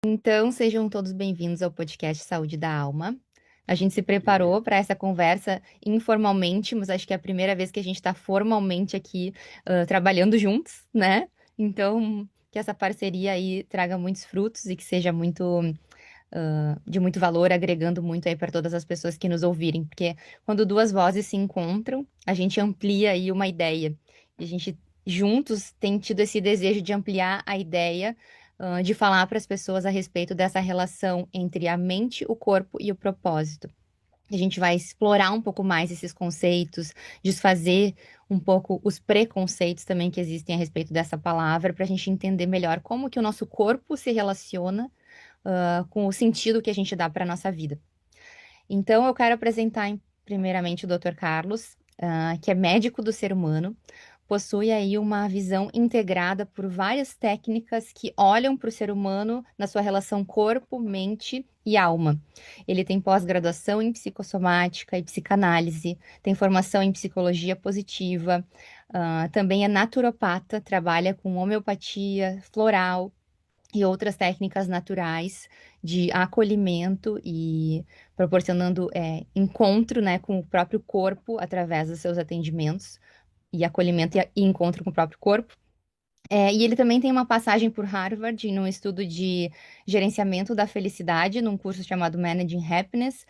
Então, sejam todos bem-vindos ao podcast Saúde da Alma. A gente se preparou para essa conversa informalmente, mas acho que é a primeira vez que a gente está formalmente aqui, trabalhando juntos, né? Então, que essa parceria aí traga muitos frutos e que seja de muito valor, agregando muito aí para todas as pessoas que nos ouvirem, porque quando duas vozes se encontram, a gente amplia aí uma ideia. E a gente juntos tem tido esse desejo de ampliar a ideia, de falar para as pessoas a respeito dessa relação entre a mente, o corpo e o propósito. A gente vai explorar um pouco mais esses conceitos, desfazer um pouco os preconceitos também que existem a respeito dessa palavra, para a gente entender melhor como que o nosso corpo se relaciona com o sentido que a gente dá para a nossa vida. Então, eu quero apresentar primeiramente o Dr. Carlos, que é médico do ser humano, possui aí uma visão integrada por várias técnicas que olham para o ser humano na sua relação corpo, mente e alma. Ele tem pós-graduação em psicossomática e psicanálise, tem formação em psicologia positiva, também é naturopata, trabalha com homeopatia floral, e outras técnicas naturais de acolhimento e proporcionando encontro, né, com o próprio corpo através dos seus atendimentos e acolhimento e encontro com o próprio corpo. E ele também tem uma passagem por Harvard num estudo de gerenciamento da felicidade, num curso chamado Managing Happiness.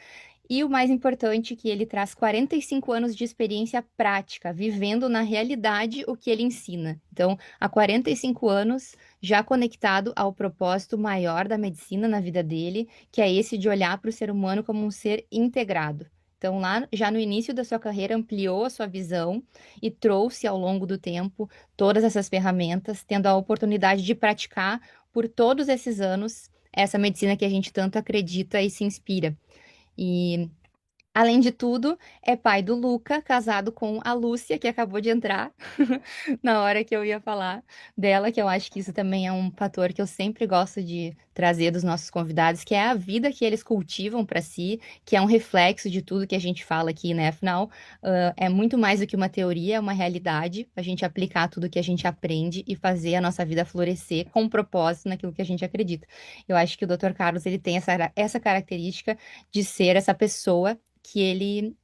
E o mais importante, que ele traz 45 anos de experiência prática, vivendo na realidade o que ele ensina. Então, há 45 anos, já conectado ao propósito maior da medicina na vida dele, que é esse de olhar para o ser humano como um ser integrado. Então, lá, já no início da sua carreira, ampliou a sua visão e trouxe ao longo do tempo todas essas ferramentas, tendo a oportunidade de praticar por todos esses anos essa medicina que a gente tanto acredita e se inspira. E, além de tudo, é pai do Luca, casado com a Lúcia, que acabou de entrar na hora que eu ia falar dela, que eu acho que isso também é um fator que eu sempre gosto de trazer dos nossos convidados, que é a vida que eles cultivam para si, que é um reflexo de tudo que a gente fala aqui, né? Afinal, é muito mais do que uma teoria, é uma realidade, a gente aplicar tudo que a gente aprende e fazer a nossa vida florescer com propósito naquilo que a gente acredita. Eu acho que o Dr. Carlos, ele tem essa característica de ser essa pessoa que ele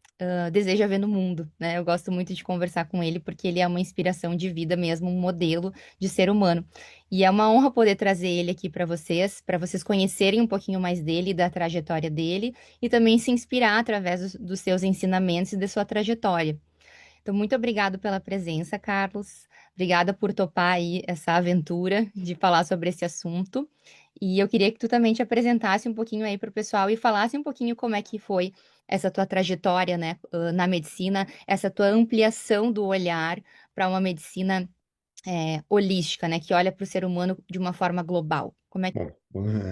deseja ver no mundo, né? Eu gosto muito de conversar com ele porque ele é uma inspiração de vida mesmo, um modelo de ser humano. E é uma honra poder trazer ele aqui para vocês conhecerem um pouquinho mais dele, da trajetória dele e também se inspirar através dos seus ensinamentos e da sua trajetória. Então, muito obrigado pela presença, Carlos. Obrigada por topar aí essa aventura de falar sobre esse assunto. E eu queria que tu também te apresentasse um pouquinho aí para o pessoal e falasse um pouquinho como é que foi essa tua trajetória, né, na medicina, essa tua ampliação do olhar para uma medicina holística, né, que olha para o ser humano de uma forma global. Como é que...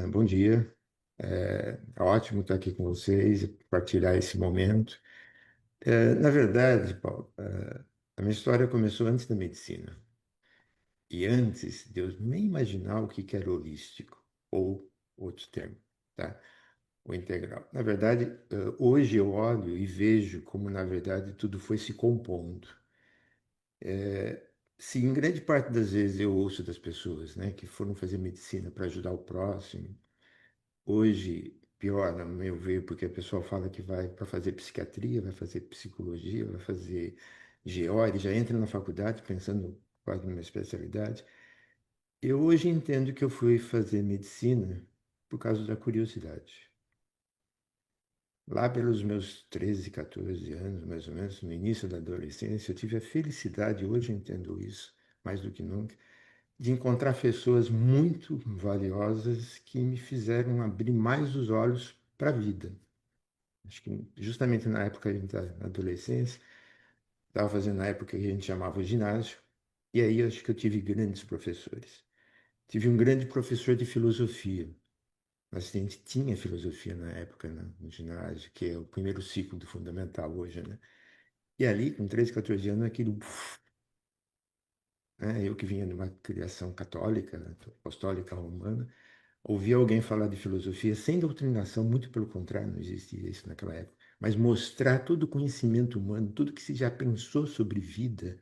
Bom dia. É ótimo estar aqui com vocês e partilhar esse momento. Na verdade, Paulo, a minha história começou antes da medicina e antes de eu nem imaginar o que era holístico ou outro termo, tá? O integral. Na verdade, hoje eu olho e vejo como, na verdade, tudo foi se compondo. Se em grande parte das vezes eu ouço das pessoas, né, que foram fazer medicina para ajudar o próximo. Hoje, pior, no meu ver, porque a pessoa fala que vai para fazer psiquiatria, vai fazer psicologia, vai fazer GO, ele já entra na faculdade pensando quase numa especialidade. Eu hoje entendo que eu fui fazer medicina por causa da curiosidade. Lá pelos meus 13, 14 anos, mais ou menos, no início da adolescência, eu tive a felicidade, hoje eu entendo isso mais do que nunca, de encontrar pessoas muito valiosas que me fizeram abrir mais os olhos para a vida. Acho que justamente na época da adolescência, estava fazendo na época que a gente chamava ginásio, e aí acho que eu tive grandes professores. Tive um grande professor de filosofia. A gente tinha filosofia na época, né, no ginásio, que é o primeiro ciclo do fundamental hoje, né? E ali, com 13, 14 anos, aquilo, né, eu que vinha de uma criação católica, né, apostólica romana, ouvir alguém falar de filosofia sem doutrinação, muito pelo contrário, não existia isso naquela época, mas mostrar todo o conhecimento humano, tudo que se já pensou sobre vida,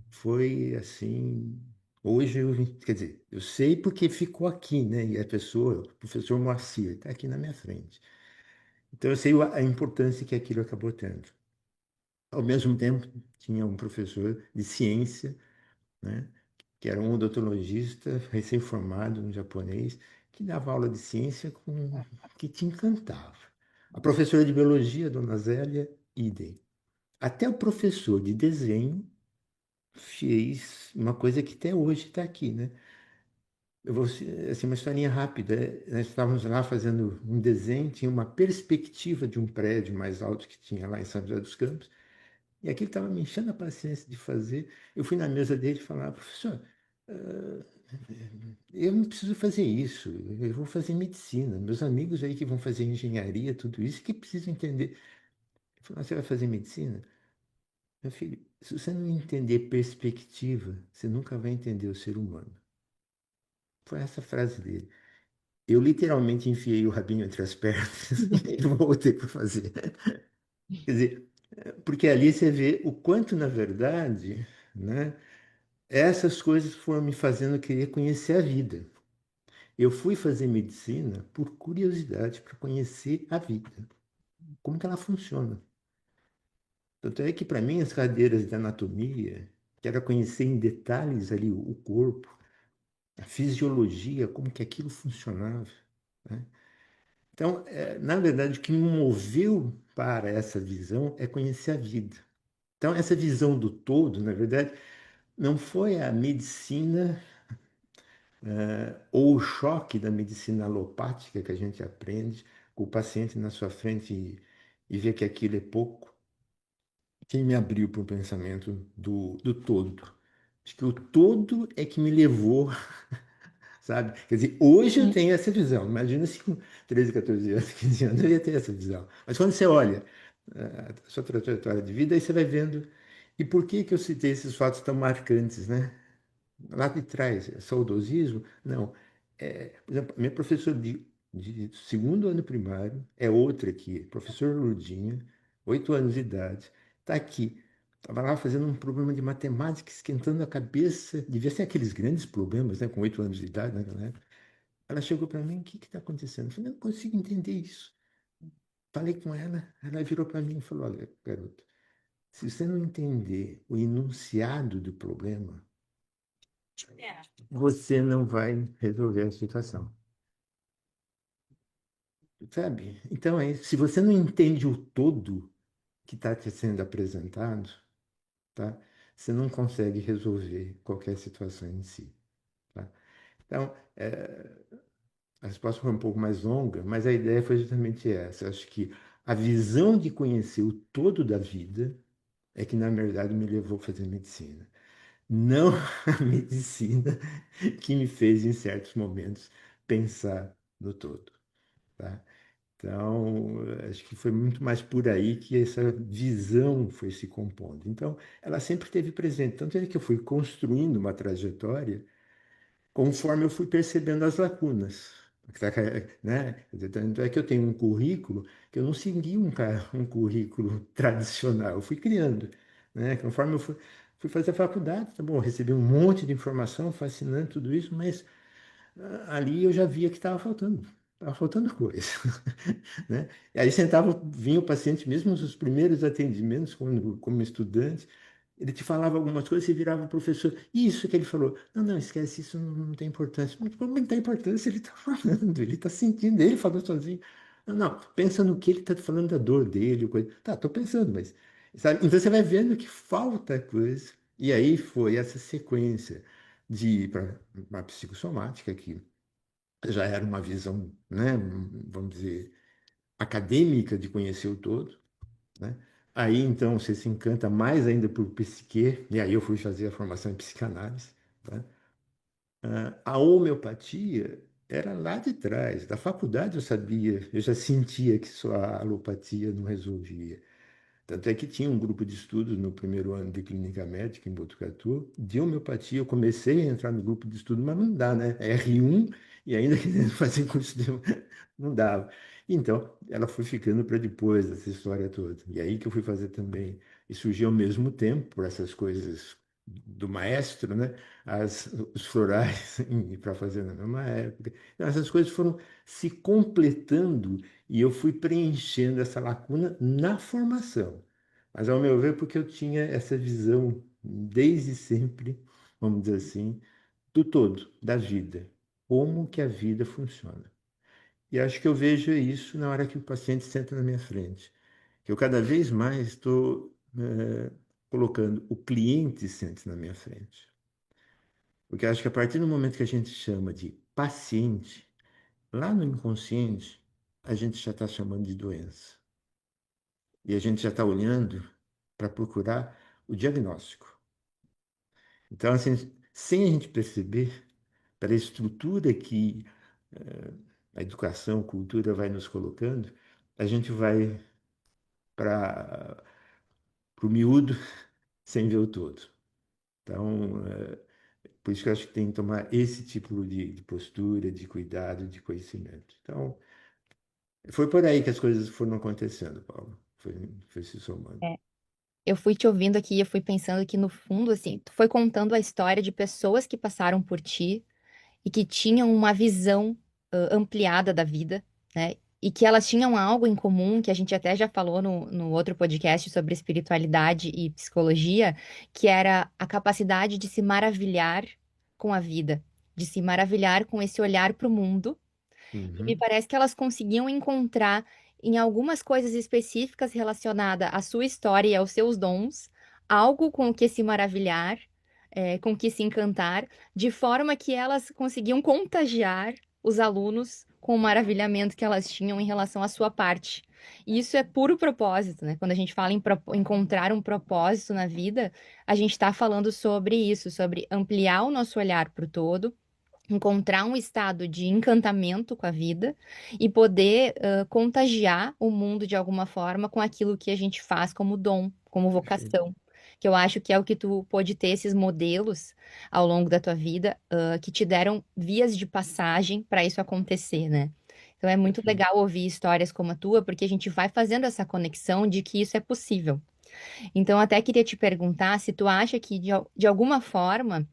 foi assim. Hoje, quer dizer, eu sei porque ficou aqui, né? E a pessoa, o professor Moacir, está aqui na minha frente. Então, eu sei a importância que aquilo acabou tendo. Ao mesmo tempo, tinha um professor de ciência, né? Que era um odontologista recém-formado, um japonês, que dava aula de ciência que te encantava. A professora de biologia, dona Zélia, idem. Até o professor de desenho fez uma coisa que até hoje está aqui, né? Eu vou, assim, uma historinha rápida. Nós estávamos lá fazendo um desenho, tinha uma perspectiva de um prédio mais alto que tinha lá em São José dos Campos, e aquilo estava me enchendo a paciência de fazer. Eu fui na mesa dele e falei, professor, ah, eu não preciso fazer isso, eu vou fazer medicina. Meus amigos aí que vão fazer engenharia, tudo isso, que precisam entender. Ele falou, você vai fazer medicina? Meu filho, se você não entender perspectiva, você nunca vai entender o ser humano. Foi essa a frase dele. Eu literalmente enfiei o rabinho entre as pernas e voltei para fazer. Quer dizer, porque ali você vê o quanto, na verdade, né, essas coisas foram me fazendo querer conhecer a vida. Eu fui fazer medicina por curiosidade, para conhecer a vida, como que ela funciona. Tanto é que, para mim, as cadeiras de anatomia, que era conhecer em detalhes ali o corpo, a fisiologia, como que aquilo funcionava, né? Então, na verdade, o que me moveu para essa visão é conhecer a vida. Então, essa visão do todo, na verdade, não foi a medicina ou o choque da medicina alopática que a gente aprende com o paciente na sua frente e vê que aquilo é pouco. Quem me abriu para o pensamento do todo. Acho que o todo é que me levou, sabe? Quer dizer, hoje eu Hum. tenho essa visão. Imagina se com 13, 14 anos, 15 anos eu ia ter essa visão. Mas quando você olha a sua trajetória de vida, aí você vai vendo. E por que que eu citei esses fatos tão marcantes, né? Lá de trás, saudosismo? Não. Por exemplo, minha professora de segundo ano primário é outra aqui, professor Lurdinha, 8 anos de idade, está aqui. Estava lá fazendo um problema de matemática, esquentando a cabeça, devia ser aqueles grandes problemas, né, com 8 anos de idade naquela época. Ela chegou para mim, o que está acontecendo? Eu falei, eu não consigo entender isso. Falei com ela virou para mim e falou, olha, garoto, se você não entender o enunciado do problema, você não vai resolver a situação. Sabe? Então, se você não entende o todo que está te sendo apresentado, tá? Você não consegue resolver qualquer situação em si. Tá? Então, a resposta foi um pouco mais longa, mas a ideia foi justamente essa. Eu acho que a visão de conhecer o todo da vida é que, na verdade, me levou a fazer medicina. Não a medicina que me fez, em certos momentos, pensar no todo. Tá? Então, acho que foi muito mais por aí que essa visão foi se compondo. Então, ela sempre esteve presente. Tanto é que eu fui construindo uma trajetória conforme eu fui percebendo as lacunas. Né? Quer dizer, tanto é que eu tenho um currículo que eu não segui um currículo tradicional, eu fui criando. Né? Conforme eu fui fazer a faculdade, tá bom, eu recebi um monte de informação fascinante, tudo isso, mas ali eu já via que estava faltando coisa, né? E aí sentava, vinha o paciente mesmo nos primeiros atendimentos como estudante, ele te falava algumas coisas, você virava o professor, isso que ele falou, não, não, esquece, isso não tem importância. Mas como não tem importância? Ele está falando, ele está sentindo, ele falou sozinho. Não, não, pensa no que ele está falando da dor dele, coisa. Tá, estou pensando, mas, sabe? Então você vai vendo que falta coisa. E aí foi essa sequência de ir para uma psicossomática que já era uma visão, né, vamos dizer, acadêmica de conhecer o todo, né? Aí então você se encanta mais ainda por psique, e aí eu fui fazer a formação em psicanálise, tá? A homeopatia era lá de trás, da faculdade eu sabia, eu já sentia que só a alopatia não resolvia. Tanto é que tinha um grupo de estudos no primeiro ano de clínica médica em Botucatu, de homeopatia. Eu comecei a entrar no grupo de estudo, mas não dá, né? É R1 e ainda querendo fazer curso de... não dava. Então, ela foi ficando para depois dessa história toda. E aí que eu fui fazer também. E surgiu ao mesmo tempo, por essas coisas do maestro, né? Os florais para fazer na mesma época. Então, essas coisas foram se completando e eu fui preenchendo essa lacuna na formação. Mas, ao meu ver, porque eu tinha essa visão desde sempre, vamos dizer assim, do todo, da vida. Como que a vida funciona. E acho que eu vejo isso na hora que o paciente senta na minha frente. Que eu cada vez mais estou colocando o cliente sente na minha frente. Porque acho que a partir do momento que a gente chama de paciente, lá no inconsciente, a gente já está chamando de doença. E a gente já está olhando para procurar o diagnóstico. Então, assim, sem a gente perceber, pela estrutura que a educação, a cultura vai nos colocando, a gente vai para o miúdo sem ver o todo. Então, por isso que eu acho que tem que tomar esse tipo de postura, de cuidado, de conhecimento. Então, foi por aí que as coisas foram acontecendo, Paulo. Foi se somando. É. Eu fui te ouvindo aqui e eu fui pensando que, no fundo, assim, tu foi contando a história de pessoas que passaram por ti e que tinham uma visão ampliada da vida, né? E que elas tinham algo em comum, que a gente até já falou no outro podcast sobre espiritualidade e psicologia, que era a capacidade de se maravilhar com a vida, de se maravilhar com esse olhar para o mundo. E me Uhum, parece que elas conseguiam encontrar em algumas coisas específicas relacionadas à sua história e aos seus dons, algo com o que se maravilhar, com o que se encantar, de forma que elas conseguiam contagiar os alunos com o maravilhamento que elas tinham em relação à sua parte. E isso é puro propósito, né? Quando a gente fala em encontrar um propósito na vida, a gente está falando sobre isso, sobre ampliar o nosso olhar para o todo, encontrar um estado de encantamento com a vida e poder contagiar o mundo de alguma forma com aquilo que a gente faz como dom, como perfeito. vocação. Que eu acho que é o que tu pôde ter esses modelos ao longo da tua vida, que te deram vias de passagem para isso acontecer, né? Então é muito Perfeito. legal ouvir histórias como a tua, porque a gente vai fazendo essa conexão de que isso é possível. Então, até queria te perguntar se tu acha que, de alguma forma,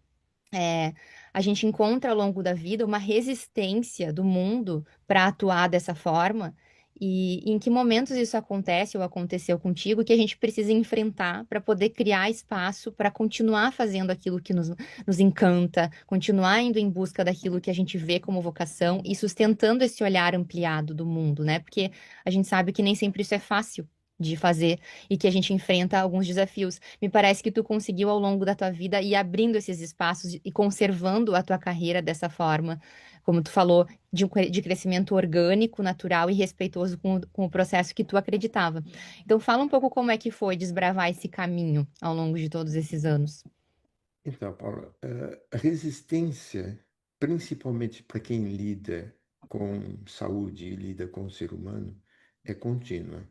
é, a gente encontra ao longo da vida uma resistência do mundo para atuar dessa forma, e em que momentos isso acontece ou aconteceu contigo que a gente precisa enfrentar para poder criar espaço para continuar fazendo aquilo que nos encanta, continuar indo em busca daquilo que a gente vê como vocação e sustentando esse olhar ampliado do mundo, né? Porque a gente sabe que nem sempre isso é fácil de fazer e que a gente enfrenta alguns desafios. Me parece que tu conseguiu ao longo da tua vida ir abrindo esses espaços e conservando a tua carreira dessa forma, como tu falou, de crescimento orgânico, natural e respeitoso com o processo que tu acreditava. Então, fala um pouco como é que foi desbravar esse caminho ao longo de todos esses anos. Então, Paulo, a resistência, principalmente para quem lida com saúde e lida com o ser humano, é contínua.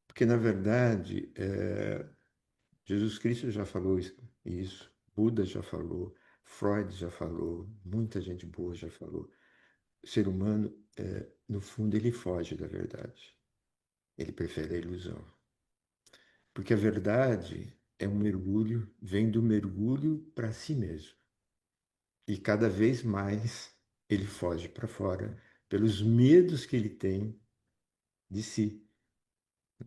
Porque, na verdade, Jesus Cristo já falou isso, Buda já falou, Freud já falou, muita gente boa já falou. O ser humano, no fundo, ele foge da verdade. Ele prefere a ilusão. Porque a verdade é um mergulho, vem do mergulho para si mesmo. E cada vez mais ele foge para fora pelos medos que ele tem de si,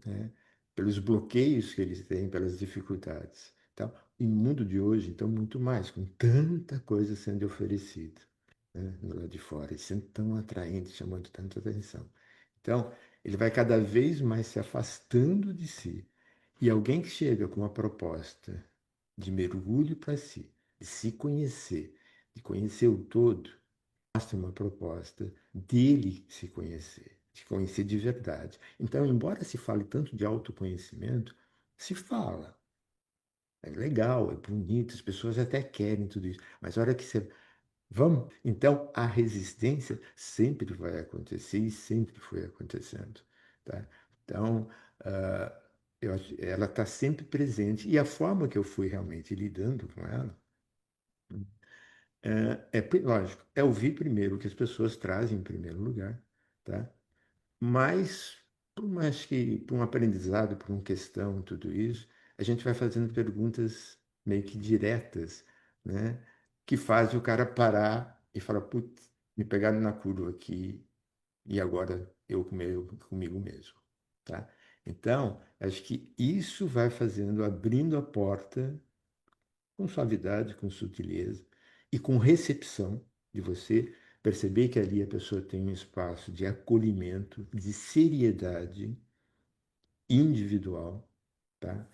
né? Pelos bloqueios que ele tem, pelas dificuldades. Então, e no mundo de hoje, então, muito mais, com tanta coisa sendo oferecida, né, do lado de fora, e sendo tão atraente, chamando tanta atenção. Então, ele vai cada vez mais se afastando de si. E alguém que chega com uma proposta de mergulho para si, de se conhecer, de conhecer o todo, mostra uma proposta dele se conhecer, de conhecer de verdade. Então, embora se fale tanto de autoconhecimento, se fala. É legal, é bonito, as pessoas até querem tudo isso, mas a hora que você. Vamos? Então, a resistência sempre vai acontecer e sempre foi acontecendo, tá? Então, ah, ela está sempre presente. E a forma que eu fui realmente lidando com ela lógico, é ouvir primeiro o que as pessoas trazem em primeiro lugar, tá? Mas, por mais que, por um aprendizado, por uma questão, tudo isso, a gente vai fazendo perguntas meio que diretas, né? Que fazem o cara parar e falar, putz, me pegaram na curva aqui e agora eu comigo mesmo, tá? Então, acho que isso vai fazendo, abrindo a porta com suavidade, com sutileza e com recepção de você perceber que ali a pessoa tem um espaço de acolhimento, de seriedade individual, tá?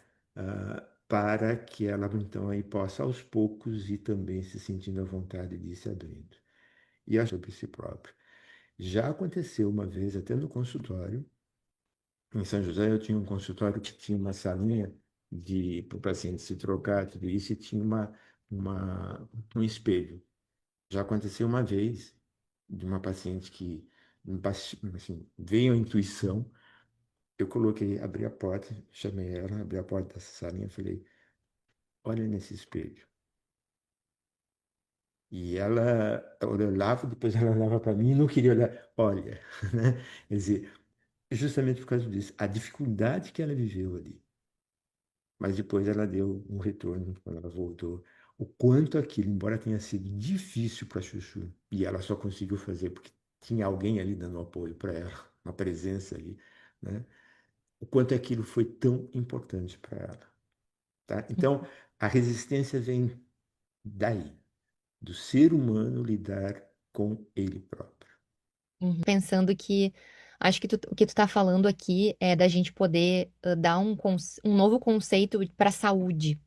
Para que ela então aí possa aos poucos ir também se sentindo à vontade de ir se abrindo. E acho sobre si próprio. Já aconteceu uma vez, até no consultório, em São José, eu tinha um consultório que tinha uma salinha para o paciente se trocar, tudo isso, e tinha um espelho. Já aconteceu uma vez de uma paciente que assim, veio a intuição, eu coloquei, abri a porta, chamei ela, abri a porta dessa salinha e falei, olha nesse espelho. E ela olhava, depois ela olhava para mim e não queria olhar. Olha, né? Quer dizer, justamente por causa disso, a dificuldade que ela viveu ali. Mas depois ela deu um retorno quando ela voltou. O quanto aquilo, embora tenha sido difícil para a Chuchu, e ela só conseguiu fazer porque tinha alguém ali dando apoio para ela, uma presença ali, né? O quanto aquilo foi tão importante para ela, tá? Então, a resistência vem daí, do ser humano lidar com ele próprio. Uhum. Pensando que acho que o que tu tá falando aqui é da gente poder dar um novo conceito para saúde,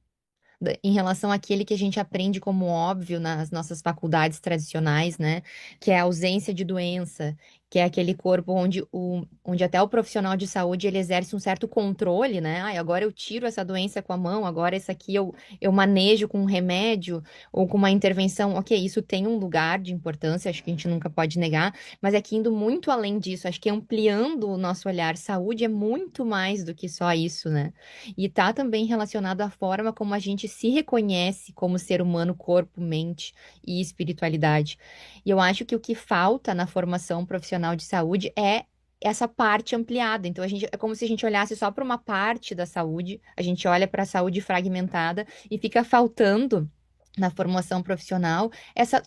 em relação àquele que a gente aprende como óbvio nas nossas faculdades tradicionais, né? Que é a ausência de doença, que é aquele corpo onde até o profissional de saúde ele exerce um certo controle, né? Ai, agora eu tiro essa doença com a mão, agora esse aqui eu manejo com um remédio ou com uma intervenção. Ok, isso tem um lugar de importância, acho que a gente nunca pode negar, mas é que indo muito além disso, acho que ampliando o nosso olhar, saúde é muito mais do que só isso, né? E tá também relacionado à forma como a gente se reconhece como ser humano, corpo, mente e espiritualidade. E eu acho que o que falta na formação profissional de saúde é essa parte ampliada. Então, é como se a gente olhasse só para uma parte da saúde, a gente olha para a saúde fragmentada e fica faltando na formação profissional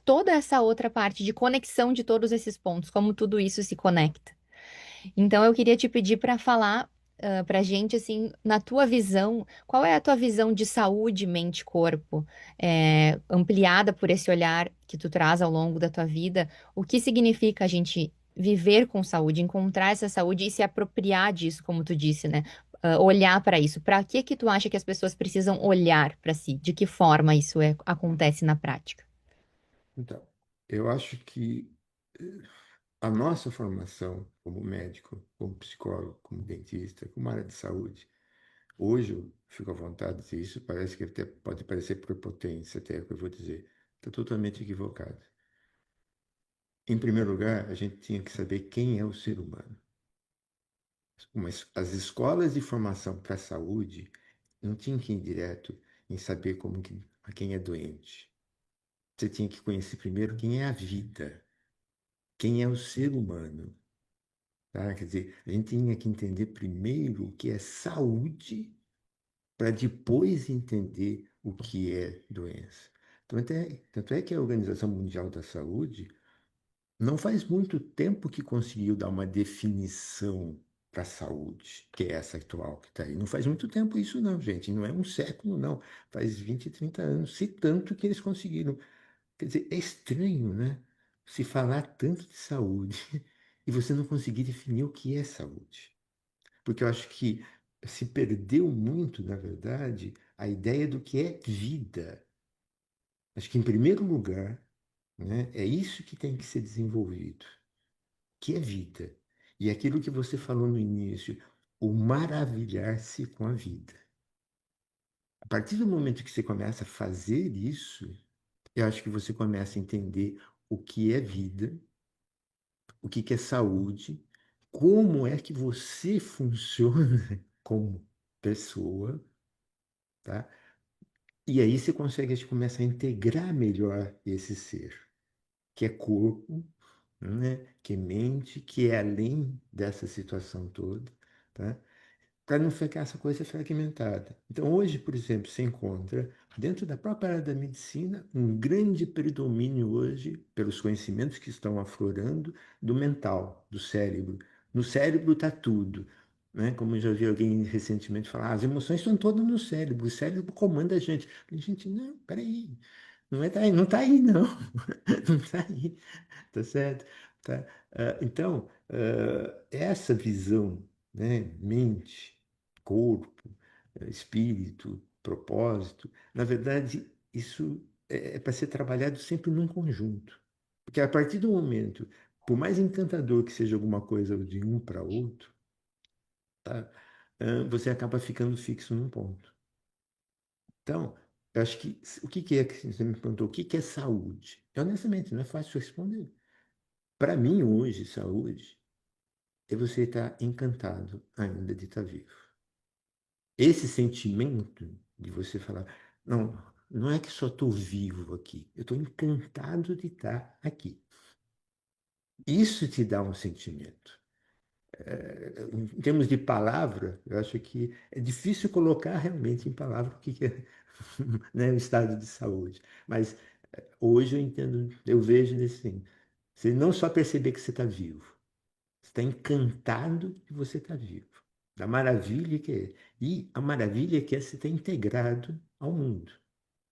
toda essa outra parte de conexão de todos esses pontos, como tudo isso se conecta. Então, eu queria te pedir para falar para gente, assim, na tua visão, qual é a tua visão de saúde, mente, e corpo, ampliada por esse olhar que tu traz ao longo da tua vida? O que significa a gente viver com saúde, encontrar essa saúde e se apropriar disso, como tu disse, né? Olhar para isso. Para que tu acha que as pessoas precisam olhar para si? De que forma isso acontece na prática? Então, eu acho que a nossa formação como médico, como psicólogo, como dentista, como área de saúde, hoje eu fico à vontade de dizer isso, parece que até pode parecer prepotência, até o que eu vou dizer. Está totalmente equivocado. Em primeiro lugar, a gente tinha que saber quem é o ser humano. Mas as escolas de formação para a saúde não tinham que ir direto em saber a quem é doente. Você tinha que conhecer primeiro quem é a vida, quem é o ser humano. Tá? Quer dizer, a gente tinha que entender primeiro o que é saúde para depois entender o que é doença. Tanto é que a Organização Mundial da Saúde não faz muito tempo que conseguiu dar uma definição para a saúde, que é essa atual que está aí. Não faz muito tempo isso não, gente. Não é um século, não. Faz 20, 30 anos, se tanto que eles conseguiram. Quer dizer, é estranho, né? Se falar tanto de saúde e você não conseguir definir o que é saúde. Porque eu acho que se perdeu muito, na verdade, a ideia do que é vida. Acho que, em primeiro lugar, né, é isso que tem que ser desenvolvido, que é vida. E aquilo que você falou no início, o maravilhar-se com a vida. A partir do momento que você começa a fazer isso, eu acho que você começa a entender o que é vida, o que é saúde, como é que você funciona como pessoa, tá? E aí você consegue, acho, começar a integrar melhor esse ser, que é corpo, né? Que é mente, que é além dessa situação toda, tá? para não ficar essa coisa fragmentada. Então, hoje, por exemplo, se encontra dentro da própria área da medicina um grande predomínio hoje, pelos conhecimentos que estão aflorando, do mental, do cérebro. No cérebro está tudo. Né? Como eu já vi alguém recentemente falar, as emoções estão todas no cérebro, o cérebro comanda a gente. A gente, não, peraí, não é tá aí, não está aí, não. Não está aí, tá certo? Tá? Então, essa visão, né, mente, corpo, espírito, propósito, na verdade, isso é para ser trabalhado sempre num conjunto. Porque a partir do momento, por mais encantador que seja alguma coisa de um para outro, tá? Você acaba ficando fixo num ponto. Então, eu acho que o que que é que você me perguntou, o que que é saúde? Honestamente, não é fácil responder. Para mim, hoje, saúde é você estar encantado ainda de estar vivo. Esse sentimento de você falar, não, não é que só estou vivo aqui, eu estou encantado de estar aqui. Isso te dá um sentimento. Em termos de palavra, eu acho que é difícil colocar realmente em palavra o que que é, né, o estado de saúde. Mas hoje eu entendo, eu vejo assim, você não só perceber que você está vivo, você está encantado de você estar vivo. Da maravilha que é. E a maravilha que é você estar integrado ao mundo.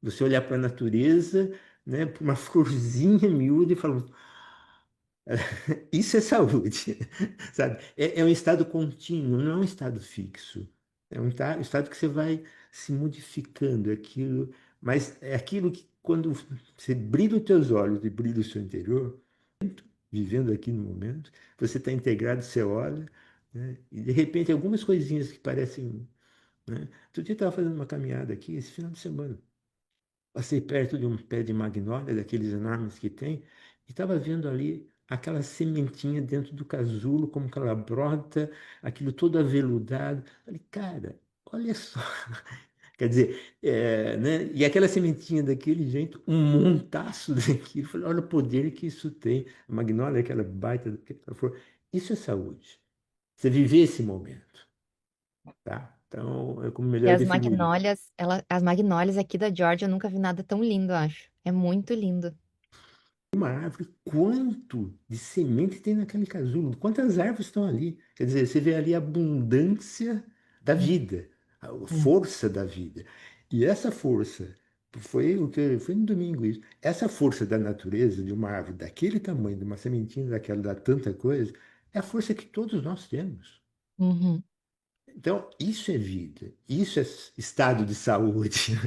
Você olhar para a natureza, né, para uma florzinha miúda e falar, isso é saúde, sabe? É um estado contínuo, não é um estado fixo. É um estado que você vai se modificando, aquilo, mas é aquilo que quando você brilha os teus olhos e brilha o seu interior, vivendo aqui no momento, você está integrado, você olha, né? E de repente algumas coisinhas que parecem, né? Outro dia eu estava fazendo uma caminhada aqui, esse final de semana. Passei perto de um pé de magnólia, daqueles enormes que tem, e estava vendo ali aquela sementinha dentro do casulo, como que ela brota, aquilo todo aveludado. Falei, cara, olha só. Quer dizer, né? E aquela sementinha daquele jeito, um montaço daquilo. Falei, olha o poder que isso tem. A magnólia, aquela baita daquela flor. Isso é saúde. Você viver esse momento, tá? Então, é como E melhor definir. as magnólias aqui da Georgia, eu nunca vi nada tão lindo, eu acho. É muito lindo. Uma árvore, quanto de semente tem naquele casulo? Quantas árvores estão ali? Quer dizer, você vê ali a abundância da É, vida, a é. força da vida. E essa força, foi o que foi no domingo isso. Essa força da natureza, de uma árvore daquele tamanho, de uma sementinha daquela, dá tanta coisa, é a força que todos nós temos. Uhum. Então, isso é vida, isso é estado de saúde,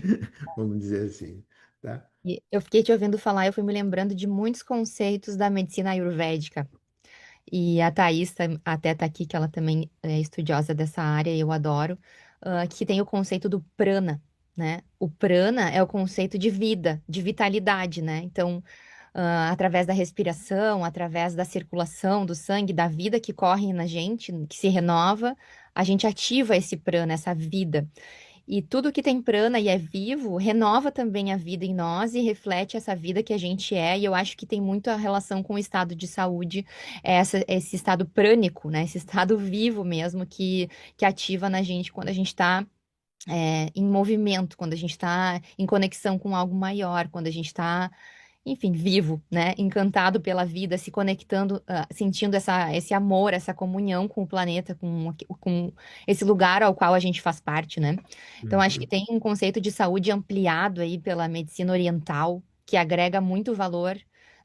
vamos dizer assim, tá? E eu fiquei te ouvindo falar, eu fui me lembrando de muitos conceitos da medicina ayurvédica. E a Thaís até tá aqui, que ela também é estudiosa dessa área, e eu adoro, que tem o conceito do prana, né? O prana é o conceito de vida, de vitalidade, né? Então, através da respiração, através da circulação do sangue, da vida que corre na gente, que se renova, a gente ativa esse prana, essa vida. E tudo que tem prana e é vivo, renova também a vida em nós e reflete essa vida que a gente é. E eu acho que tem muito a relação com o estado de saúde, esse estado prânico, né? Esse estado vivo mesmo que ativa na gente quando a gente está em movimento, quando a gente está em conexão com algo maior, quando a gente está, enfim, vivo, né? Encantado pela vida, se conectando, sentindo esse amor, essa comunhão com o planeta, com esse lugar ao qual a gente faz parte, né? Então, acho que Uhum. tem um conceito de saúde ampliado aí pela medicina oriental, que agrega muito valor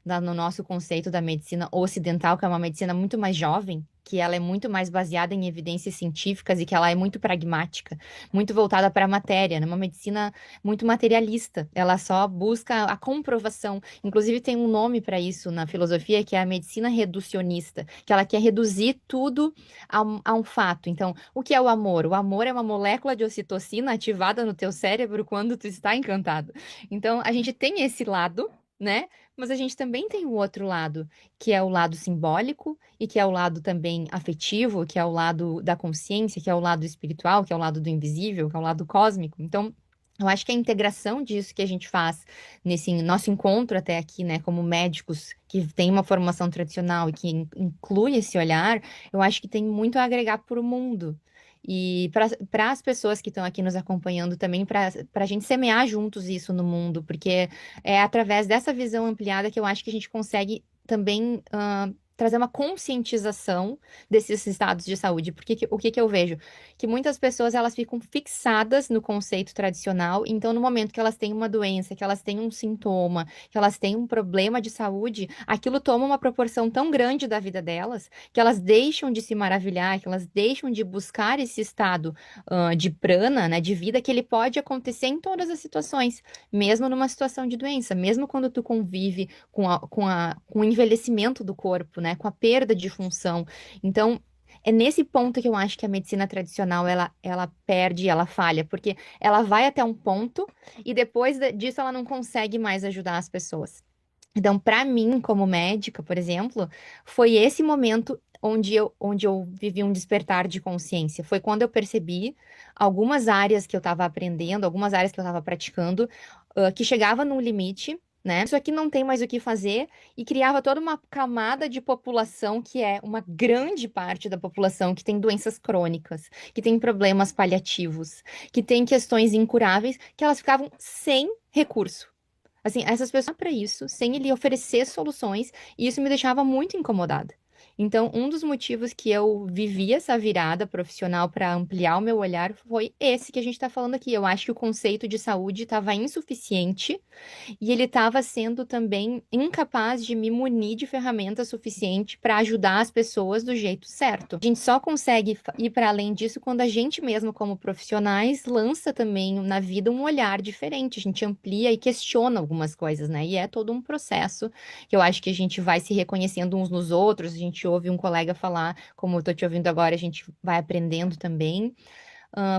no nosso conceito da medicina ocidental, que é uma medicina muito mais jovem, que ela é muito mais baseada em evidências científicas e que ela é muito pragmática, muito voltada para a matéria, né? Uma medicina muito materialista. Ela só busca a comprovação. Inclusive, tem um nome para isso na filosofia, que é a medicina reducionista, que ela quer reduzir tudo a um fato. Então, o que é o amor? O amor é uma molécula de ocitocina ativada no teu cérebro quando tu está encantado. Então, a gente tem esse lado, né? Mas a gente também tem o outro lado, que é o lado simbólico e que é o lado também afetivo, que é o lado da consciência, que é o lado espiritual, que é o lado do invisível, que é o lado cósmico. Então, eu acho que a integração disso que a gente faz nesse nosso encontro até aqui, né, como médicos que têm uma formação tradicional e que inclui esse olhar, eu acho que tem muito a agregar para o mundo. E para as pessoas que estão aqui nos acompanhando também, para a gente semear juntos isso no mundo, porque é através dessa visão ampliada que eu acho que a gente consegue também trazer uma conscientização desses estados de saúde. Porque o que que eu vejo? Que muitas pessoas elas ficam fixadas no conceito tradicional, então no momento que elas têm uma doença, que elas têm um sintoma, que elas têm um problema de saúde, aquilo toma uma proporção tão grande da vida delas que elas deixam de se maravilhar, que elas deixam de buscar esse estado de prana, né, de vida, que ele pode acontecer em todas as situações, mesmo numa situação de doença, mesmo quando tu convive com o envelhecimento do corpo, né, com a perda de função. Então, é nesse ponto que eu acho que a medicina tradicional ela perde, ela falha, porque ela vai até um ponto e depois disso ela não consegue mais ajudar as pessoas. Então, para mim, como médica, por exemplo, foi esse momento onde eu vivi um despertar de consciência. Foi quando eu percebi algumas áreas que eu estava aprendendo, algumas áreas que eu estava praticando, que chegava num limite, né? Isso aqui não tem mais o que fazer e criava toda uma camada de população que é uma grande parte da população que tem doenças crônicas, que tem problemas paliativos, que tem questões incuráveis, que elas ficavam sem recurso. Assim, essas pessoas para isso, sem ele oferecer soluções, e isso me deixava muito incomodada. Então, um dos motivos que eu vivi essa virada profissional para ampliar o meu olhar foi esse que a gente está falando aqui. Eu acho que o conceito de saúde estava insuficiente e ele estava sendo também incapaz de me munir de ferramentas suficientes para ajudar as pessoas do jeito certo. A gente só consegue ir para além disso quando a gente mesmo, como profissionais, lança também na vida um olhar diferente. A gente amplia e questiona algumas coisas, né? E é todo um processo que eu acho que a gente vai se reconhecendo uns nos outros. A gente ouve um colega falar, como eu estou te ouvindo agora, a gente vai aprendendo também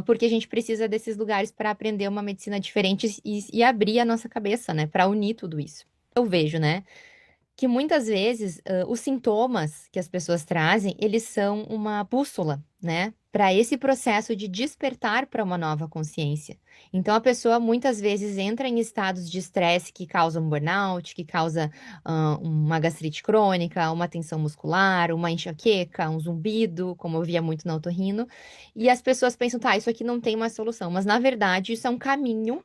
porque a gente precisa desses lugares para aprender uma medicina diferente e abrir a nossa cabeça, né, para unir tudo isso. Eu vejo, né, que muitas vezes os sintomas que as pessoas trazem, eles são uma bússola, né, para esse processo de despertar para uma nova consciência. Então a pessoa muitas vezes entra em estados de estresse que causam burnout, que causa uma gastrite crônica, uma tensão muscular, uma enxaqueca, um zumbido, como eu via muito na otorrino, e as pessoas pensam, tá, isso aqui não tem mais solução, mas na verdade isso é um caminho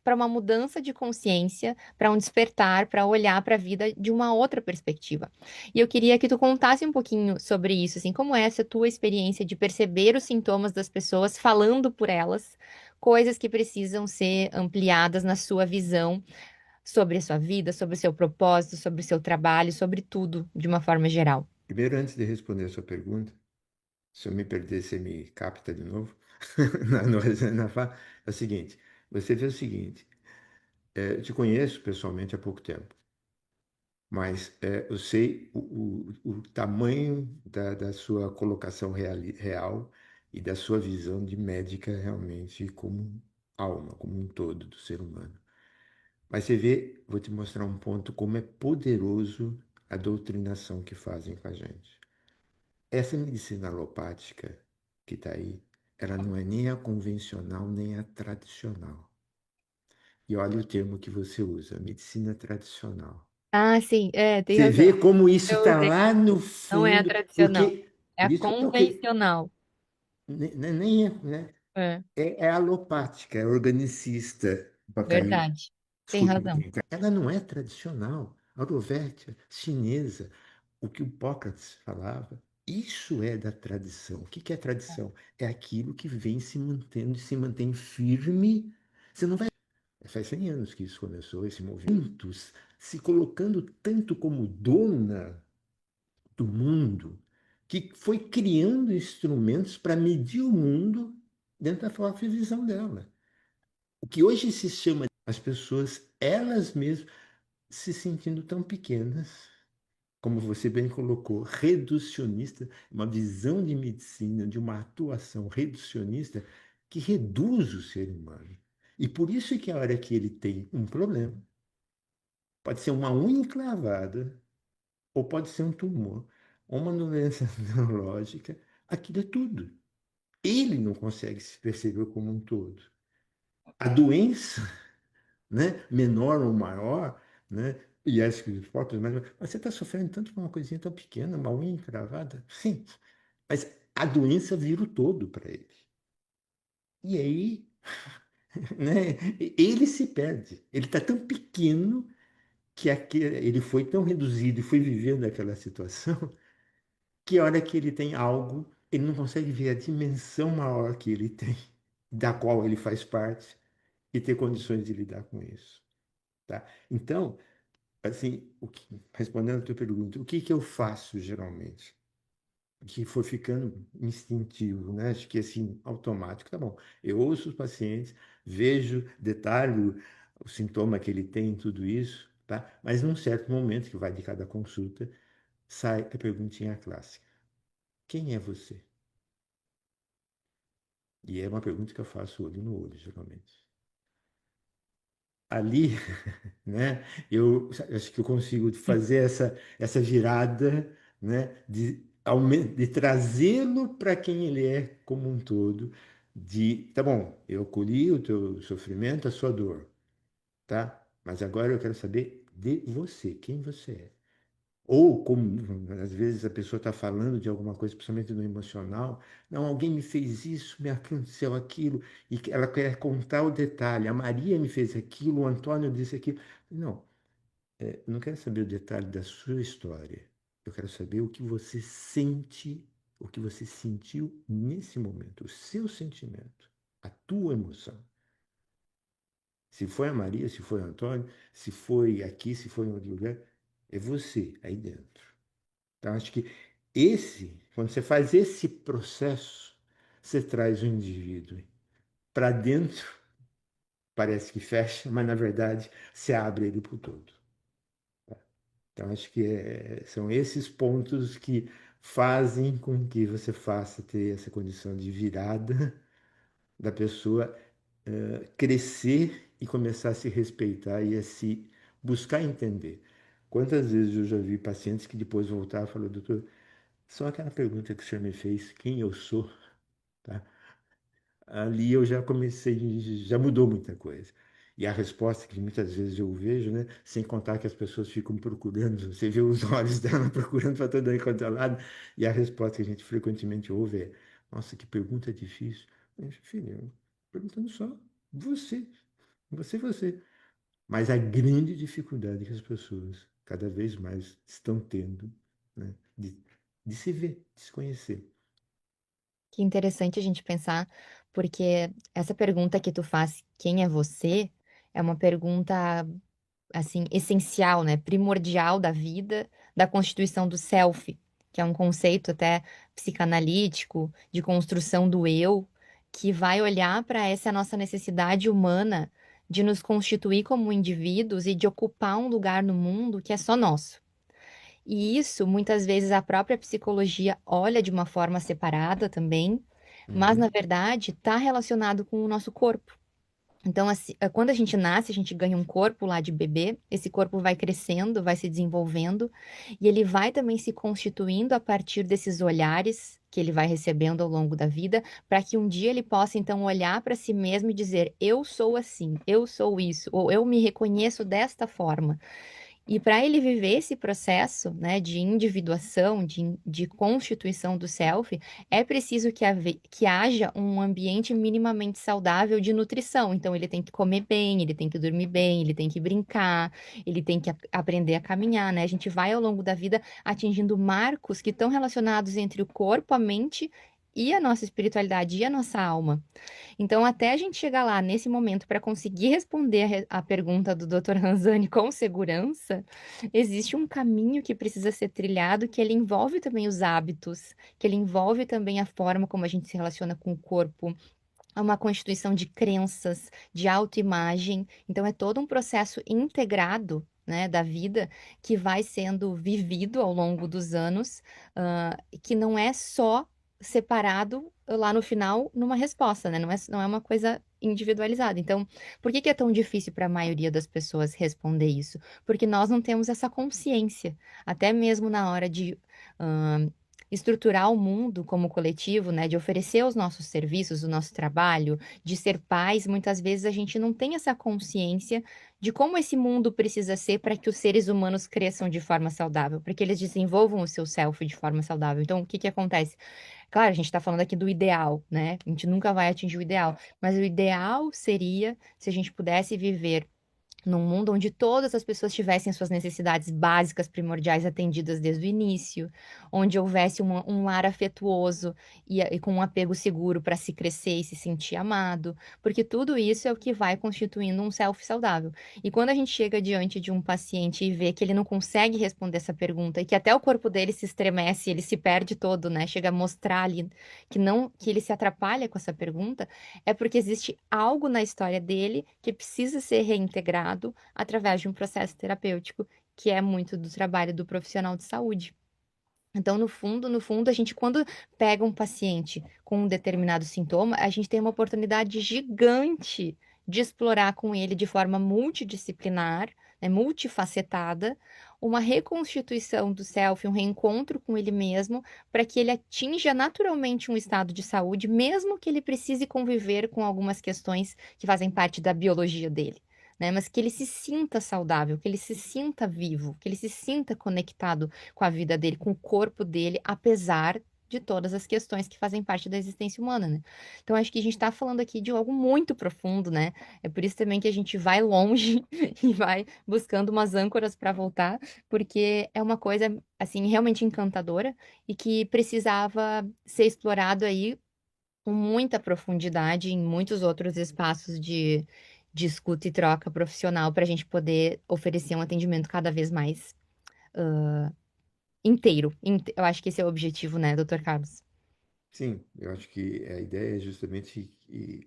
para uma mudança de consciência, para um despertar, para olhar para a vida de uma outra perspectiva. E eu queria que tu contasse um pouquinho sobre isso, assim, como é essa tua experiência de perceber os sintomas das pessoas, falando por elas, coisas que precisam ser ampliadas na sua visão sobre a sua vida, sobre o seu propósito, sobre o seu trabalho, sobre tudo, de uma forma geral. Primeiro, antes de responder a sua pergunta, se eu me perder, você me capta de novo. Na fala, é o seguinte: você vê o seguinte, eu te conheço pessoalmente há pouco tempo, mas eu sei o tamanho da sua colocação real e da sua visão de médica realmente como alma, como um todo do ser humano. Mas você vê, vou te mostrar um ponto como é poderoso a doutrinação que fazem com a gente. Essa medicina alopática que está aí, ela não é nem a convencional nem a tradicional. E olha o termo que você usa, medicina tradicional. Ah, sim, tem Você vê razão. como isso Eu está usei. lá no Não é a fundo, tradicional, porque é por a isso que eu toquei, convencional. nem é, né? É, É alopática, é organicista, Bacari. verdade. Tem Desculpe, razão. ela não é tradicional. A Ayurvédica chinesa, o que o Hipócrates falava, isso é da tradição. O que que é tradição? É aquilo que vem se mantendo e se mantém firme. Você não vai. Faz 100 anos que isso começou, esse movimento, se colocando tanto como dona do mundo, que foi criando instrumentos para medir o mundo dentro da própria visão dela. O que hoje se chama as pessoas, elas mesmas, se sentindo tão pequenas, como você bem colocou, reducionista, uma visão de medicina, de uma atuação reducionista que reduz o ser humano. E por isso que a hora que ele tem um problema, pode ser uma unha encravada, ou pode ser um tumor, ou uma doença neurológica, aquilo é tudo. Ele não consegue se perceber como um todo. A doença, né, menor ou maior, né, e as fotos, mas você está sofrendo tanto por uma coisinha tão pequena, uma unha encravada? Sim, mas a doença vira o todo para ele. E aí, né, ele se perde. Ele está tão pequeno que ele foi tão reduzido e foi vivendo aquela situação que a hora que ele tem algo, ele não consegue ver a dimensão maior que ele tem, da qual ele faz parte, e ter condições de lidar com isso, tá? Então, assim, respondendo a tua pergunta, o que que eu faço geralmente? Que for ficando instintivo, né? Acho que assim, automático, tá bom. Eu ouço os pacientes, vejo, detalho o sintoma que ele tem, tudo isso, tá? Mas num certo momento, que vai de cada consulta, sai a perguntinha clássica: quem é você? E é uma pergunta que eu faço olho no olho, geralmente. Ali, né, eu acho que eu consigo fazer essa virada, né, de trazê-lo para quem ele é como um todo, tá bom, eu acolhi o teu sofrimento, a sua dor, tá? Mas agora eu quero saber de você, quem você é. Ou, como às vezes a pessoa está falando de alguma coisa, principalmente no emocional, não, alguém me fez isso, me aconteceu aquilo, e que ela quer contar o detalhe. A Maria me fez aquilo, o Antônio disse aquilo. Não, eu não quero saber o detalhe da sua história. Eu quero saber o que você sente, o que você sentiu nesse momento, o seu sentimento, a tua emoção. Se foi a Maria, se foi o Antônio, se foi aqui, se foi em outro lugar, é você aí dentro. Então, acho que quando você faz esse processo, você traz o indivíduo para dentro, parece que fecha, mas na verdade você abre ele para o todo. Então, acho que são esses pontos que fazem com que você faça ter essa condição de virada da pessoa crescer e começar a se respeitar e a se buscar entender. Quantas vezes eu já vi pacientes que depois voltaram e falaram, doutor, só aquela pergunta que o senhor me fez, quem eu sou, tá? Ali eu já comecei, já mudou muita coisa. E a resposta que muitas vezes eu vejo, né? Sem contar que as pessoas ficam procurando, você vê os olhos dela procurando para todo quanto é lado, e a resposta que a gente frequentemente ouve é: nossa, que pergunta difícil. Mas, filho, perguntando só você, você. Mas a grande dificuldade que as pessoas cada vez mais estão tendo, né? De se ver, de se conhecer. Que interessante a gente pensar, porque essa pergunta que tu faz, quem é você? É uma pergunta, assim, essencial, né, primordial da vida, da constituição do self, que é um conceito até psicanalítico de construção do eu, que vai olhar para essa nossa necessidade humana de nos constituir como indivíduos e de ocupar um lugar no mundo que é só nosso. E isso, muitas vezes, a própria psicologia olha de uma forma separada também, mas na Uhum, verdade está relacionado com o nosso corpo. Então, assim, quando a gente nasce, a gente ganha um corpo lá de bebê, esse corpo vai crescendo, vai se desenvolvendo, e ele vai também se constituindo a partir desses olhares que ele vai recebendo ao longo da vida, para que um dia ele possa então olhar para si mesmo e dizer: eu sou assim, eu sou isso, ou eu me reconheço desta forma. E para ele viver esse processo, né, de individuação, de constituição do self, é preciso que haja um ambiente minimamente saudável de nutrição. Então, ele tem que comer bem, ele tem que dormir bem, ele tem que brincar, ele tem que aprender a caminhar, né? A gente vai ao longo da vida atingindo marcos que estão relacionados entre o corpo, a mente e a nossa espiritualidade e a nossa alma. Então, até a gente chegar lá nesse momento para conseguir responder a pergunta do Dr. Ranzani com segurança, existe um caminho que precisa ser trilhado, que ele envolve também os hábitos, que ele envolve também a forma como a gente se relaciona com o corpo, a uma constituição de crenças, de autoimagem. Então, é todo um processo integrado, né, da vida que vai sendo vivido ao longo dos anos, que não é só separado lá no final numa resposta, né? Não é uma coisa individualizada. Então, por que que é tão difícil para a maioria das pessoas responder isso? Porque nós não temos essa consciência, até mesmo na hora de estruturar o mundo como coletivo, né, de oferecer os nossos serviços, o nosso trabalho, de ser pais, muitas vezes a gente não tem essa consciência de como esse mundo precisa ser para que os seres humanos cresçam de forma saudável, para que eles desenvolvam o seu self de forma saudável. Então, o que que acontece? Claro, a gente está falando aqui do ideal, né? A gente nunca vai atingir o ideal, mas o ideal seria se a gente pudesse viver num mundo onde todas as pessoas tivessem suas necessidades básicas, primordiais atendidas desde o início, onde houvesse um lar afetuoso e com um apego seguro para se crescer e se sentir amado, porque tudo isso é o que vai constituindo um self saudável. E quando a gente chega diante de um paciente e vê que ele não consegue responder essa pergunta e que até o corpo dele se estremece, ele se perde todo, né? Chega a mostrar ali que não, que ele se atrapalha com essa pergunta, é porque existe algo na história dele que precisa ser reintegrado através de um processo terapêutico, que é muito do trabalho do profissional de saúde. Então, no fundo, a gente, quando pega um paciente com um determinado sintoma, a gente tem uma oportunidade gigante de explorar com ele de forma multidisciplinar, né, multifacetada, uma reconstituição do self, um reencontro com ele mesmo, para que ele atinja naturalmente um estado de saúde, mesmo que ele precise conviver com algumas questões que fazem parte da biologia dele. Né, mas que ele se sinta saudável, que ele se sinta vivo, que ele se sinta conectado com a vida dele, com o corpo dele, apesar de todas as questões que fazem parte da existência humana, né? Então, acho que a gente está falando aqui de algo muito profundo, né? É por isso também que a gente vai longe e vai buscando umas âncoras para voltar, porque é uma coisa, assim, realmente encantadora e que precisava ser explorado aí com muita profundidade em muitos outros espaços de escuta e troca profissional para a gente poder oferecer um atendimento cada vez mais inteiro. Eu acho que esse é o objetivo, né, doutor Carlos? Sim, eu acho que a ideia é justamente que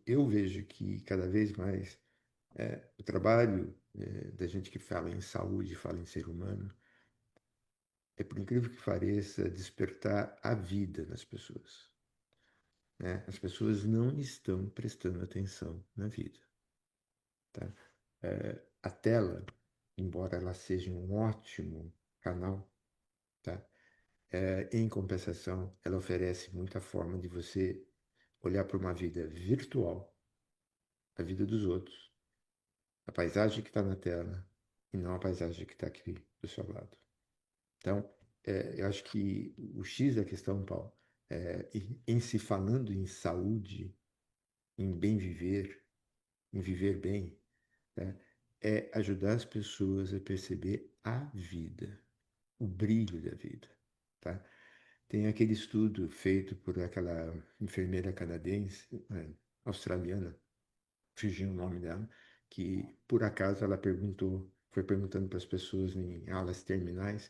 eu vejo que cada vez mais o trabalho da gente que fala em saúde, fala em ser humano, é por incrível que pareça, despertar a vida nas pessoas, né? As pessoas não estão prestando atenção na vida, tá? A tela, embora ela seja um ótimo canal, tá? Em compensação, ela oferece muita forma de você olhar para uma vida virtual, a vida dos outros, a paisagem que está na tela e não a paisagem que está aqui do seu lado. Então, eu acho que o X da questão, Paulo, em se falando em saúde, em bem viver, em viver bem, né, é ajudar as pessoas a perceber a vida, o brilho da vida, tá? Tem aquele estudo feito por aquela enfermeira canadense, australiana, fugiu o nome dela, que por acaso ela foi perguntando para as pessoas em alas terminais,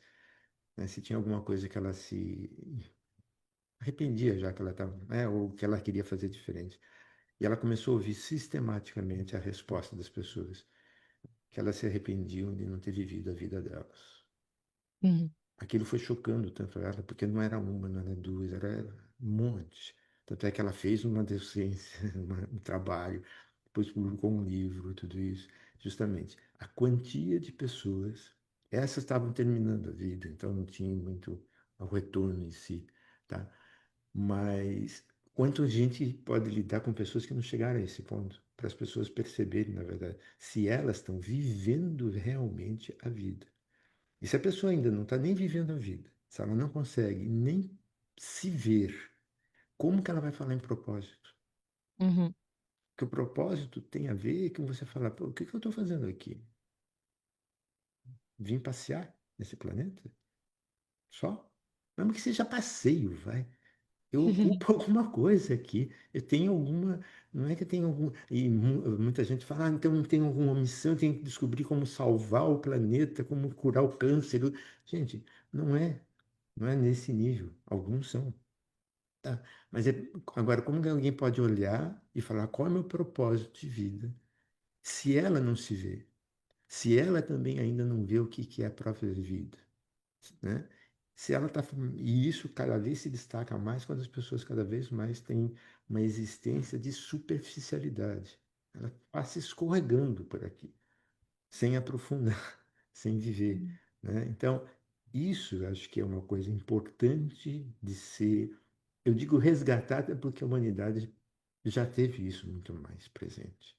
né, se tinha alguma coisa que ela se arrependia já que ela estava, ou que ela queria fazer diferente. E ela começou a ouvir sistematicamente a resposta das pessoas, que elas se arrependiam de não ter vivido a vida delas. Uhum, Aquilo foi chocando tanto ela, porque não era uma, não era duas, era um monte. Tanto é que ela fez uma docência, um trabalho, depois publicou um livro, tudo isso. Justamente, a quantia de pessoas, essas estavam terminando a vida, então não tinha muito o retorno em si, tá? Mas quanto a gente pode lidar com pessoas que não chegaram a esse ponto, para as pessoas perceberem, na verdade, se elas estão vivendo realmente a vida. E se a pessoa ainda não está nem vivendo a vida, se ela não consegue nem se ver, como que ela vai falar em propósito? uhum, Porque o propósito tem a ver com você falar, pô, o que que eu estou fazendo aqui? Vim passear nesse planeta? Só? Mesmo que seja passeio, vai. Eu ocupo alguma coisa aqui. Eu tenho alguma. Não é que eu tenho algum. E muita gente fala, então não tenho alguma missão, eu tenho que descobrir como salvar o planeta, como curar o câncer. Gente, não é. Não é nesse nível. Alguns são. Tá? Mas agora, como que alguém pode olhar e falar qual é o meu propósito de vida, se ela não se vê? Se ela também ainda não vê o que que é a própria vida, né? Se ela tá, e isso cada vez se destaca mais quando as pessoas cada vez mais têm uma existência de superficialidade. Ela passa escorregando por aqui, sem aprofundar, sem viver, né? Então, Isso eu acho que é uma coisa importante de ser, eu digo resgatada porque a humanidade já teve isso muito mais presente.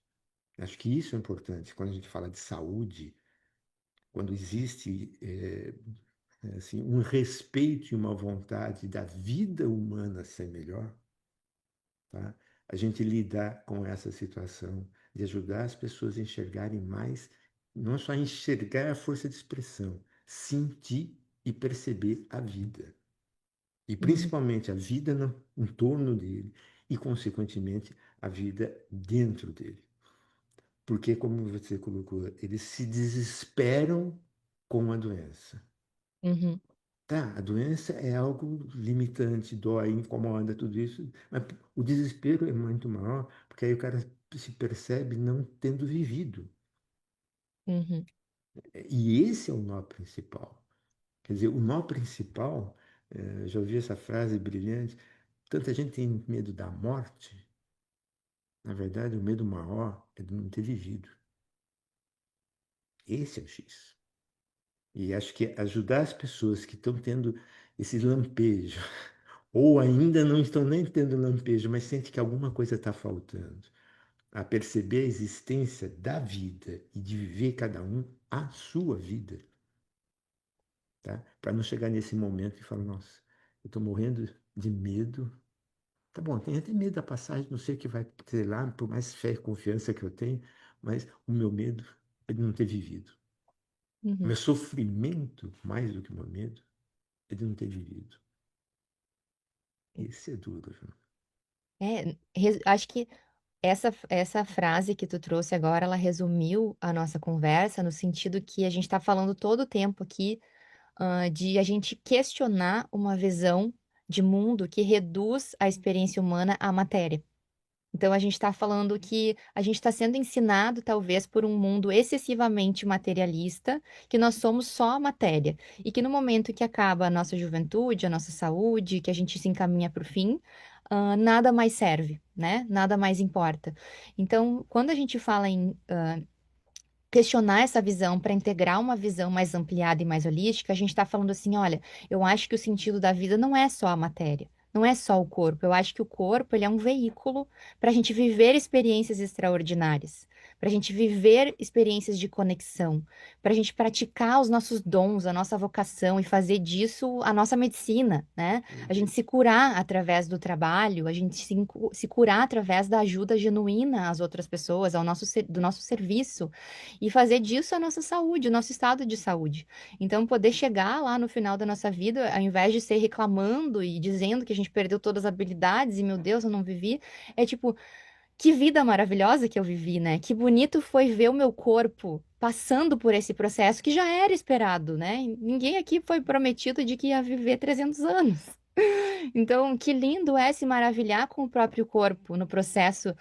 Acho que isso é importante quando a gente fala de saúde, quando existe assim, um respeito e uma vontade da vida humana ser melhor, tá? A gente lidar com essa situação de ajudar as pessoas a enxergarem mais, não só enxergar a força de expressão, sentir e perceber a vida. E Uhum, principalmente a vida no, em torno dele e, consequentemente, a vida dentro dele. Porque, como você colocou, eles se desesperam com a doença. uhum, Tá, a doença é algo limitante, dói, incomoda, tudo isso, mas o desespero é muito maior, porque aí o cara se percebe não tendo vivido. uhum, E esse é o nó principal. Quer dizer, o nó principal, já ouvi essa frase brilhante, tanta gente tem medo da morte, na verdade, o medo maior é de não ter vivido. Esse é o X. E acho que ajudar as pessoas que estão tendo esse lampejo, ou ainda não estão nem tendo lampejo, mas sentem que alguma coisa está faltando, a perceber a existência da vida e de viver cada um a sua vida, tá? Para não chegar nesse momento e falar, nossa, eu estou morrendo de medo. Tá bom, tem até medo da passagem, não sei o que vai ter lá, por mais fé e confiança que eu tenho, mas o meu medo é de não ter vivido. O uhum. meu sofrimento, mais do que o meu medo, é de não ter vivido. Esse é duro, viu? Acho que essa frase que tu trouxe agora, ela resumiu a nossa conversa no sentido que a gente está falando todo o tempo aqui, de a gente questionar uma visão de mundo que reduz a experiência humana à matéria. Então a gente está falando que a gente está sendo ensinado, talvez, por um mundo excessivamente materialista, que nós somos só a matéria. E que no momento que acaba a nossa juventude, a nossa saúde, que a gente se encaminha para o fim, nada mais serve, né? Nada mais importa. Então, quando a gente fala em questionar essa visão para integrar uma visão mais ampliada e mais holística, a gente está falando assim, olha, eu acho que o sentido da vida não é só a matéria, não é só o corpo. Eu acho que o corpo ele é um veículo para a gente viver experiências extraordinárias, para a gente viver experiências de conexão, para a gente praticar os nossos dons, a nossa vocação e fazer disso a nossa medicina, né? A gente Uhum. se curar através do trabalho, a gente se curar através da ajuda genuína às outras pessoas, do nosso serviço e fazer disso a nossa saúde, o nosso estado de saúde. Então, poder chegar lá no final da nossa vida, ao invés de ser reclamando e dizendo que a gente perdeu todas as habilidades e, meu Deus, eu não vivi, é tipo, que vida maravilhosa que eu vivi, né? Que bonito foi ver o meu corpo passando por esse processo que já era esperado, né? Ninguém aqui foi prometido de que ia viver 300 anos. Então, que lindo é se maravilhar com o próprio corpo no processo,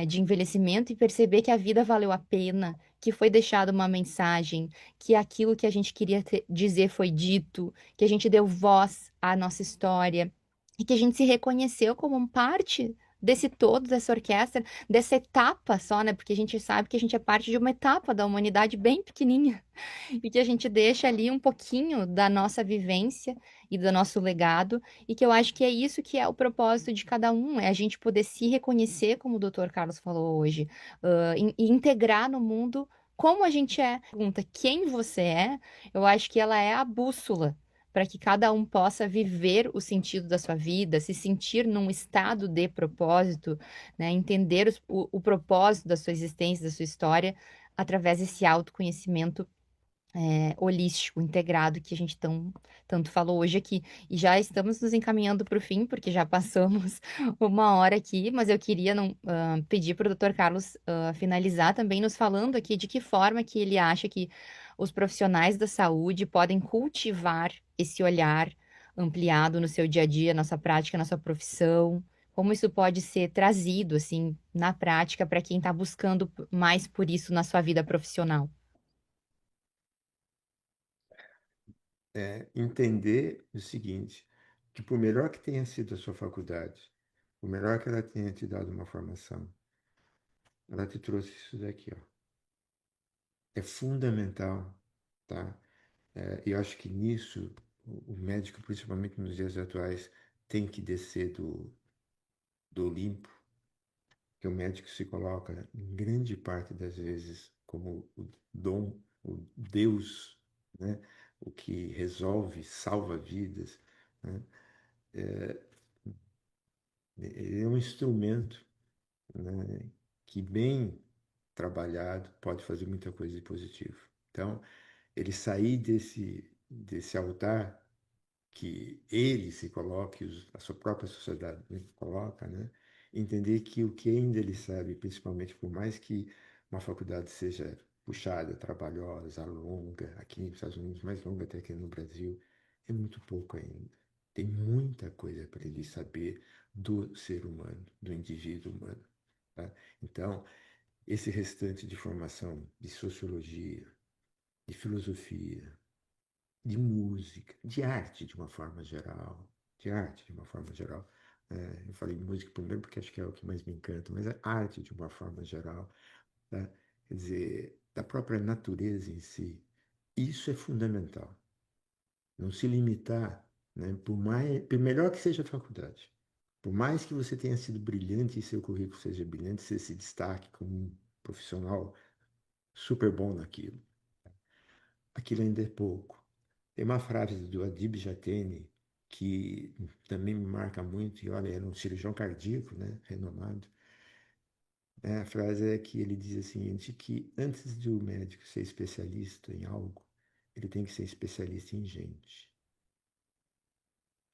de envelhecimento e perceber que a vida valeu a pena, que foi deixada uma mensagem, que aquilo que a gente queria dizer foi dito, que a gente deu voz à nossa história e que a gente se reconheceu como parte desse todo, dessa orquestra, dessa etapa só, né? Porque a gente sabe que a gente é parte de uma etapa da humanidade bem pequenininha e que a gente deixa ali um pouquinho da nossa vivência e do nosso legado, e que eu acho que é isso que é o propósito de cada um, é a gente poder se reconhecer, como o Dr. Carlos falou hoje, e integrar no mundo como a gente é. Pergunta quem você é, eu acho que ela é a bússola para que cada um possa viver o sentido da sua vida, se sentir num estado de propósito, né? Entender o propósito da sua existência, da sua história, através desse autoconhecimento holístico, integrado, que a gente tanto falou hoje aqui. E já estamos nos encaminhando para o fim, porque já passamos uma hora aqui, mas eu queria pedir para o Dr. Carlos finalizar também nos falando aqui de que forma que ele acha que os profissionais da saúde podem cultivar esse olhar ampliado no seu dia a dia, na sua prática, na sua profissão. Como isso pode ser trazido, assim, na prática para quem está buscando mais por isso na sua vida profissional? Entender o seguinte, que por melhor que tenha sido a sua faculdade, por melhor que ela tenha te dado uma formação, ela te trouxe isso daqui, ó. É fundamental, tá? E eu acho que nisso, o médico, principalmente nos dias atuais, tem que descer do Olimpo, que o médico se coloca, em grande parte das vezes, como o dom, o Deus, né? O que resolve, salva vidas, né? Ele é um instrumento, né? Que bem trabalhado pode fazer muita coisa de positivo. Então, ele sair desse altar que ele se coloca, a sua própria sociedade coloca, né? Entender que o que ainda ele sabe, principalmente por mais que uma faculdade seja puxada, trabalhosa, longa, aqui nos Estados Unidos, mais longa até que no Brasil, é muito pouco ainda. Tem muita coisa para ele saber do ser humano, do indivíduo humano, tá? Então, esse restante de formação de sociologia, de filosofia, de música, de arte de uma forma geral, de arte de uma forma geral. Eu falei música primeiro porque acho que é o que mais me encanta, mas a arte de uma forma geral, tá? Quer dizer, da própria natureza em si, isso é fundamental. Não se limitar, né? Por melhor que seja a faculdade, por mais que você tenha sido brilhante e seu currículo seja brilhante, você se destaque como um profissional super bom naquilo, aquilo ainda é pouco. Tem uma frase do Adib Jatene que também me marca muito, e olha, era um cirurgião cardíaco, né, renomado. A frase é que ele diz o seguinte, que antes de o médico ser especialista em algo, ele tem que ser especialista em gente.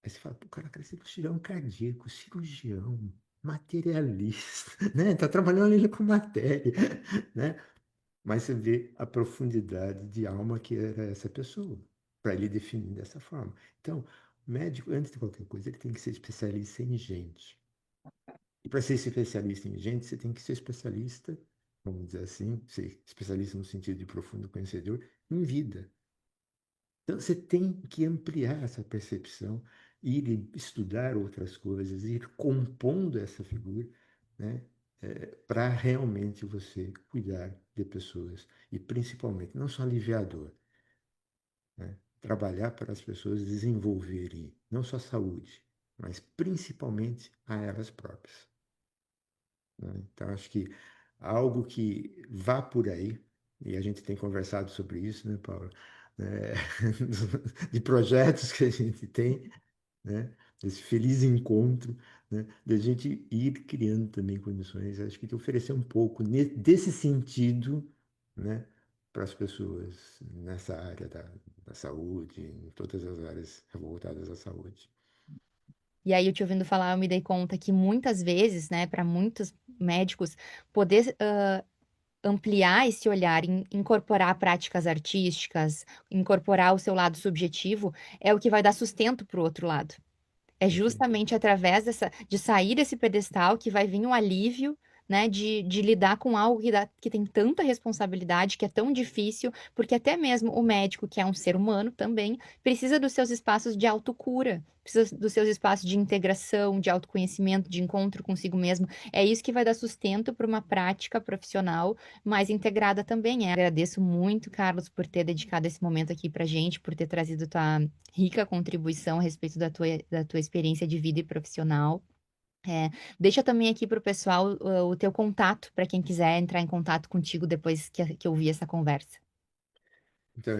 Aí você fala, pô, cara, ser cirurgião cardíaco, cirurgião, materialista, né? Tá trabalhando ali com matéria, né? Mas você vê a profundidade de alma que era essa pessoa, para ele definir dessa forma. Então, o médico, antes de qualquer coisa, ele tem que ser especialista em gente. E para ser especialista em gente, você tem que ser especialista, vamos dizer assim, ser especialista no sentido de profundo conhecedor, em vida. Então, você tem que ampliar essa percepção, ir estudar outras coisas, ir compondo essa figura, né? Para realmente você cuidar de pessoas e principalmente, não só aliviador, né? Trabalhar para as pessoas desenvolverem não só saúde, mas principalmente a elas próprias, né? Então, acho que algo que vá por aí, e a gente tem conversado sobre isso, né, Paulo? Né, de projetos que a gente tem, né? Esse feliz encontro, né? Da gente ir criando também condições, acho que de oferecer um pouco desse sentido, né? Para as pessoas nessa área da saúde, em todas as áreas voltadas à saúde. E aí, eu te ouvindo falar, eu me dei conta que muitas vezes, né, para muitos médicos, poder ampliar esse olhar, incorporar práticas artísticas, incorporar o seu lado subjetivo, é o que vai dar sustento para o outro lado. É Perfeito. justamente através de sair desse pedestal que vai vir um alívio, né, de lidar com algo que tem tanta responsabilidade, que é tão difícil, porque até mesmo o médico, que é um ser humano também, precisa dos seus espaços de autocura, precisa dos seus espaços de integração, de autoconhecimento, de encontro consigo mesmo. É isso que vai dar sustento para uma prática profissional mais integrada também. Agradeço muito, Carlos, por ter dedicado esse momento aqui para gente, por ter trazido tua rica contribuição a respeito da tua experiência de vida e profissional. É, deixa também aqui para o pessoal o teu contato, para quem quiser entrar em contato contigo depois que ouvir essa conversa. Então,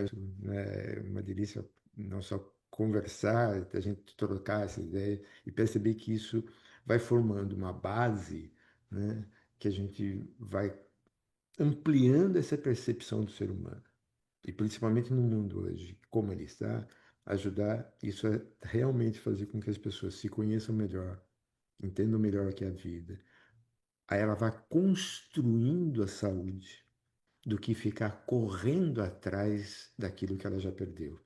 é uma delícia não só conversar, a gente trocar essa ideia e perceber que isso vai formando uma base, né, que a gente vai ampliando essa percepção do ser humano. E principalmente no mundo hoje, como ele está, ajudar isso a realmente fazer com que as pessoas se conheçam melhor, entendam melhor o que é a vida. Aí ela vai construindo a saúde do que ficar correndo atrás daquilo que ela já perdeu,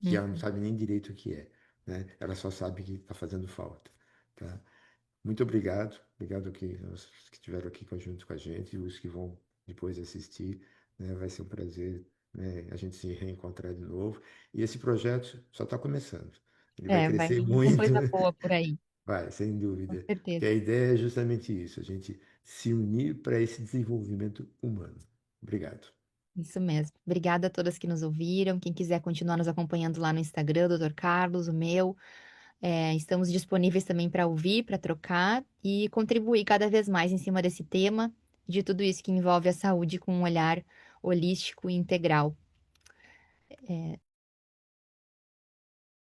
que ela não Uhum. sabe nem direito o que é, né? Ela só sabe que está fazendo falta, tá? Muito obrigado, obrigado que os que estiveram aqui junto com a gente e os que vão depois assistir, né? Vai ser um prazer, né, a gente se reencontrar de novo. E esse projeto só está começando. Ele vai Vai crescer vir muita muito, coisa boa por aí, vai, sem com dúvida. Porque certeza. a ideia é justamente isso, a gente se unir para esse desenvolvimento humano. Obrigado. Isso mesmo. Obrigada a todas que nos ouviram. Quem quiser continuar nos acompanhando lá no Instagram, Doutor Carlos, o meu, estamos disponíveis também para ouvir, para trocar e contribuir cada vez mais em cima desse tema, de tudo isso que envolve a saúde com um olhar holístico e integral.